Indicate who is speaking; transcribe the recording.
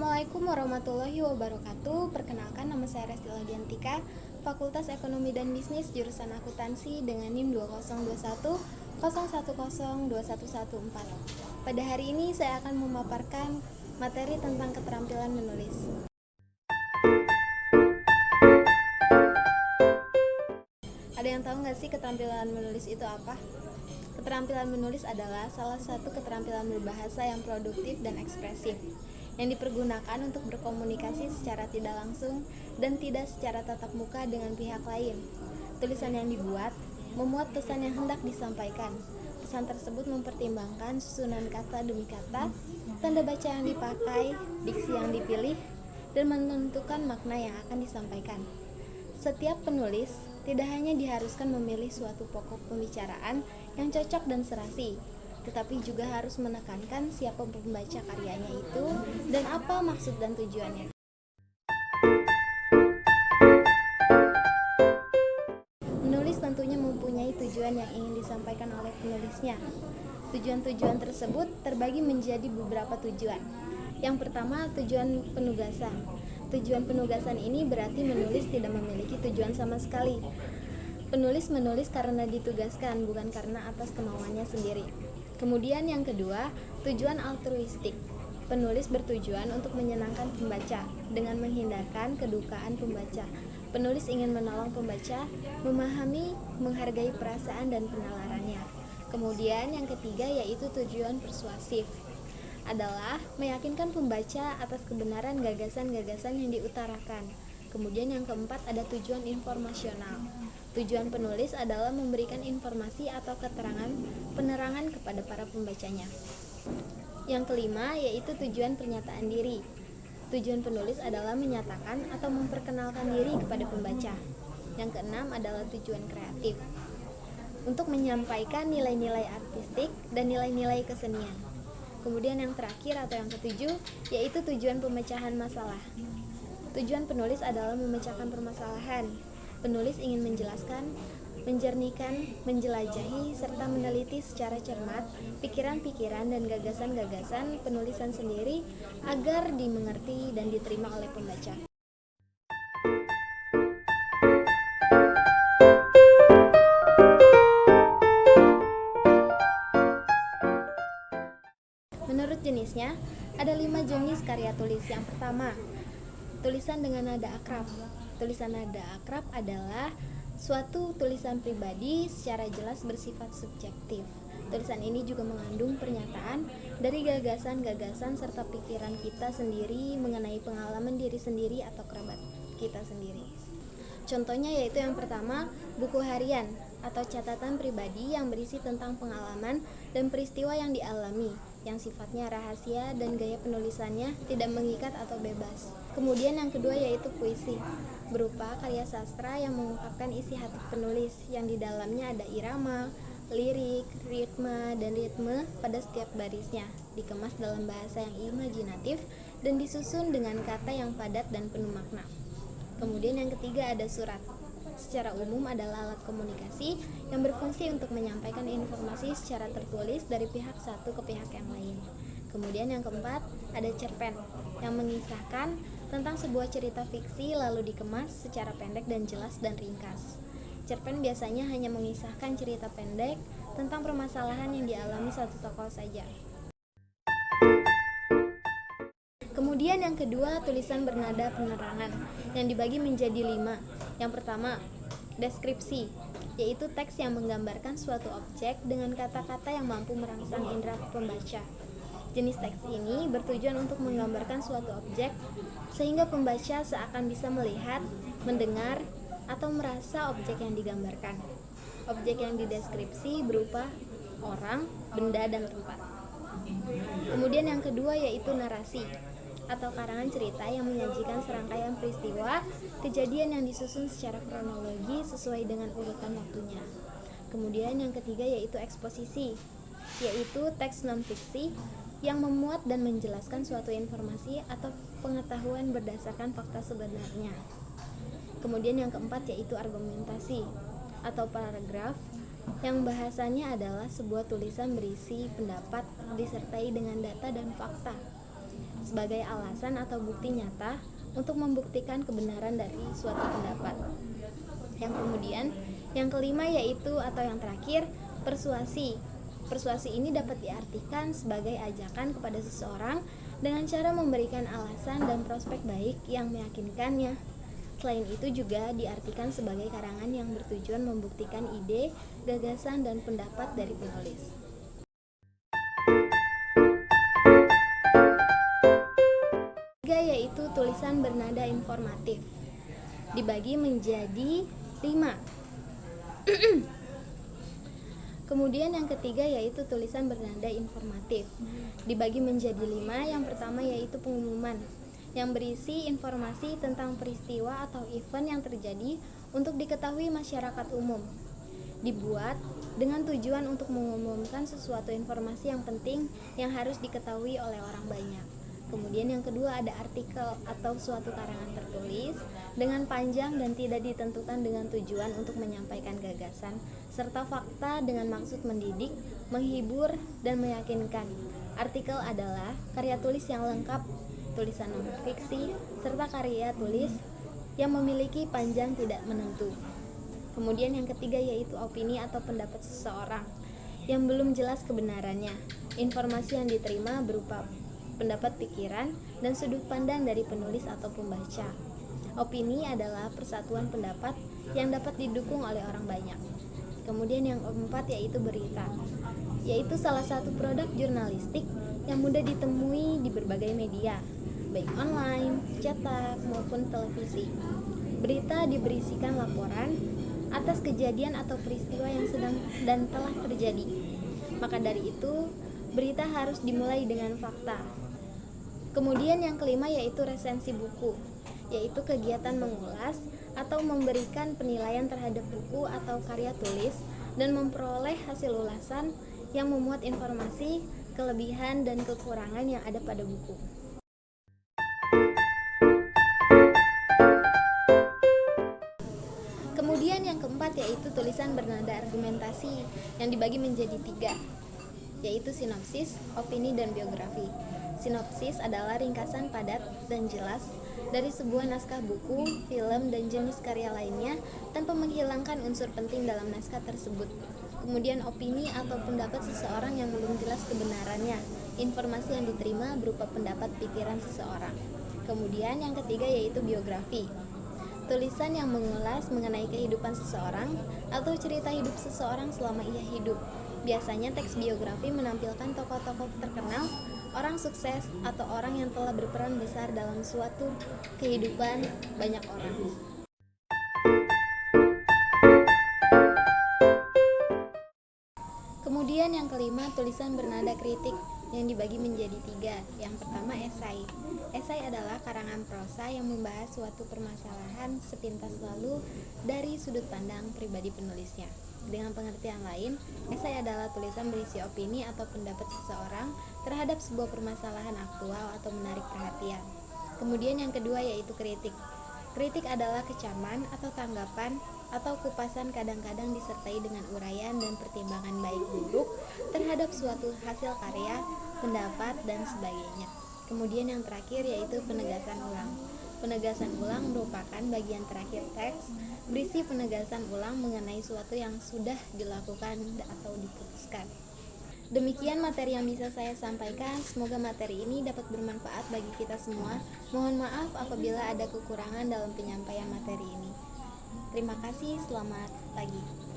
Speaker 1: Assalamualaikum warahmatullahi wabarakatuh. Perkenalkan, nama saya Resti Ladiantika, Fakultas Ekonomi dan Bisnis, jurusan Akuntansi dengan NIM 202101021114. Pada hari ini saya akan memaparkan materi tentang keterampilan menulis. Ada yang tahu nggak sih keterampilan menulis itu apa? Keterampilan menulis adalah salah satu keterampilan berbahasa yang produktif dan ekspresif, yang dipergunakan untuk berkomunikasi secara tidak langsung dan tidak secara tatap muka dengan pihak lain. Tulisan yang dibuat memuat pesan yang hendak disampaikan. Pesan tersebut mempertimbangkan susunan kata demi kata, tanda baca yang dipakai, diksi yang dipilih, dan menentukan makna yang akan disampaikan. Setiap penulis tidak hanya diharuskan memilih suatu pokok pembicaraan yang cocok dan serasi, tetapi juga harus menekankan siapa pembaca karyanya itu dan apa maksud dan tujuannya. Menulis tentunya mempunyai tujuan yang ingin disampaikan oleh penulisnya. Tujuan-tujuan tersebut terbagi menjadi beberapa tujuan. Yang pertama, tujuan penugasan. Tujuan penugasan ini berarti menulis tidak memiliki tujuan sama sekali. Penulis menulis karena ditugaskan, bukan karena atas kemauannya sendiri. Kemudian yang kedua, tujuan altruistik. Penulis bertujuan untuk menyenangkan pembaca dengan menghindarkan kedukaan pembaca. Penulis ingin menolong pembaca memahami, menghargai perasaan dan penalarannya. Kemudian yang ketiga yaitu tujuan persuasif, adalah meyakinkan pembaca atas kebenaran gagasan-gagasan yang diutarakan. Kemudian yang keempat ada tujuan informasional. Tujuan penulis adalah memberikan informasi atau keterangan penerangan kepada para pembacanya. Yang kelima yaitu tujuan pernyataan diri. Tujuan penulis adalah menyatakan atau memperkenalkan diri kepada pembaca. Yang keenam adalah tujuan kreatif, untuk menyampaikan nilai-nilai artistik dan nilai-nilai kesenian. Kemudian yang terakhir atau yang ketujuh yaitu tujuan pemecahan masalah. Tujuan penulis adalah memecahkan permasalahan. Penulis ingin menjelaskan, menjernihkan, menjelajahi, serta meneliti secara cermat pikiran-pikiran dan gagasan-gagasan penulisan sendiri agar dimengerti dan diterima oleh pembaca. Menurut jenisnya, ada 5 jenis karya tulis. Yang pertama, tulisan dengan nada akrab. Tulisan nada akrab adalah suatu tulisan pribadi secara jelas bersifat subjektif. Tulisan ini juga mengandung pernyataan dari gagasan-gagasan serta pikiran kita sendiri mengenai pengalaman diri sendiri atau kerabat kita sendiri. Contohnya yaitu yang pertama, buku harian atau catatan pribadi yang berisi tentang pengalaman dan peristiwa yang dialami, yang sifatnya rahasia dan gaya penulisannya tidak mengikat atau bebas. Kemudian yang kedua yaitu puisi, berupa karya sastra yang mengungkapkan isi hati penulis, yang di dalamnya ada irama, lirik, ritme, dan ritme pada setiap barisnya, dikemas dalam bahasa yang imajinatif dan disusun dengan kata yang padat dan penuh makna. Kemudian yang ketiga ada surat. Secara umum adalah alat komunikasi yang berfungsi untuk menyampaikan informasi secara tertulis dari pihak satu ke pihak yang lain. Kemudian yang keempat ada cerpen yang mengisahkan tentang sebuah cerita fiksi lalu dikemas secara pendek dan jelas dan ringkas. Cerpen biasanya hanya mengisahkan cerita pendek tentang permasalahan yang dialami satu tokoh saja. Kemudian yang kedua, tulisan bernada penerangan yang dibagi menjadi 5. Yang pertama, deskripsi, yaitu teks yang menggambarkan suatu objek dengan kata-kata yang mampu merangsang indera pembaca. Jenis teks ini bertujuan untuk menggambarkan suatu objek sehingga pembaca seakan bisa melihat, mendengar, atau merasa objek yang digambarkan. Objek yang dideskripsi berupa orang, benda, dan tempat. Kemudian yang kedua yaitu narasi atau karangan cerita yang menyajikan serangkaian peristiwa kejadian yang disusun secara kronologi sesuai dengan urutan waktunya. Kemudian yang ketiga yaitu eksposisi, yaitu teks non-fiksi yang memuat dan menjelaskan suatu informasi atau pengetahuan berdasarkan fakta sebenarnya. Kemudian yang keempat yaitu argumentasi atau paragraf yang bahasanya adalah sebuah tulisan berisi pendapat disertai dengan data dan fakta. sebagai alasan atau bukti nyata untuk membuktikan kebenaran dari suatu pendapat. Yang kelima yaitu atau yang terakhir, persuasi. Persuasi ini dapat diartikan sebagai ajakan kepada seseorang dengan cara memberikan alasan dan prospek baik yang meyakinkannya. Selain itu juga diartikan sebagai karangan yang bertujuan membuktikan ide, gagasan, dan pendapat dari penulis. Ketiga yaitu tulisan bernada informatif. Dibagi menjadi 5. Kemudian yang ketiga yaitu tulisan bernada informatif. Dibagi menjadi 5. Yang pertama yaitu pengumuman, yang berisi informasi tentang peristiwa atau event yang terjadi untuk diketahui masyarakat umum. Dibuat dengan tujuan untuk mengumumkan sesuatu informasi yang penting yang harus diketahui oleh orang banyak. Kemudian yang kedua ada artikel atau suatu karangan tertulis dengan panjang dan tidak ditentukan dengan tujuan untuk menyampaikan gagasan serta fakta dengan maksud mendidik, menghibur, dan meyakinkan. Artikel adalah karya tulis yang lengkap, tulisan non-fiksi, serta karya tulis yang memiliki panjang tidak menentu. Kemudian yang ketiga yaitu opini atau pendapat seseorang yang belum jelas kebenarannya. Informasi yang diterima berupa pendapat, pikiran, dan sudut pandang dari penulis atau pembaca. Opini adalah persatuan pendapat yang dapat didukung oleh orang banyak. Kemudian yang keempat yaitu berita, yaitu salah satu produk jurnalistik yang mudah ditemui di berbagai media, baik online, cetak, maupun televisi. Berita diberisikan laporan atas kejadian atau peristiwa yang sedang dan telah terjadi. Maka dari itu, berita harus dimulai dengan fakta. Kemudian yang kelima yaitu resensi buku, yaitu kegiatan mengulas atau memberikan penilaian terhadap buku atau karya tulis dan memperoleh hasil ulasan yang memuat informasi, kelebihan, dan kekurangan yang ada pada buku. Kemudian yang keempat yaitu tulisan bernada argumentasi yang dibagi menjadi 3, yaitu sinopsis, opini, dan biografi. Sinopsis adalah ringkasan padat dan jelas dari sebuah naskah buku, film, dan jenis karya lainnya tanpa menghilangkan unsur penting dalam naskah tersebut. Kemudian opini atau pendapat seseorang yang belum jelas kebenarannya. Informasi yang diterima berupa pendapat pikiran seseorang. Kemudian yang ketiga yaitu biografi. Tulisan yang mengulas mengenai kehidupan seseorang atau cerita hidup seseorang selama ia hidup. Biasanya teks biografi menampilkan tokoh-tokoh terkenal, orang sukses, atau orang yang telah berperan besar dalam suatu kehidupan banyak orang. Kemudian yang kelima, tulisan bernada kritik yang dibagi menjadi 3. Yang pertama, esai. Esai adalah karangan prosa yang membahas suatu permasalahan sepintas lalu dari sudut pandang pribadi penulisnya. Dengan pengertian lain, esai adalah tulisan berisi opini atau pendapat seseorang terhadap sebuah permasalahan aktual atau menarik perhatian. Kemudian yang kedua yaitu kritik. Kritik adalah kecaman atau tanggapan atau kupasan kadang-kadang disertai dengan uraian dan pertimbangan baik buruk terhadap suatu hasil karya, pendapat, dan sebagainya. Kemudian yang terakhir yaitu penegasan ulang. Penegasan ulang merupakan bagian terakhir teks berisi penegasan ulang mengenai suatu yang sudah dilakukan atau diputuskan. Demikian materi yang bisa saya sampaikan. Semoga materi ini dapat bermanfaat bagi kita semua. Mohon maaf apabila ada kekurangan dalam penyampaian materi ini. Terima kasih, selamat pagi.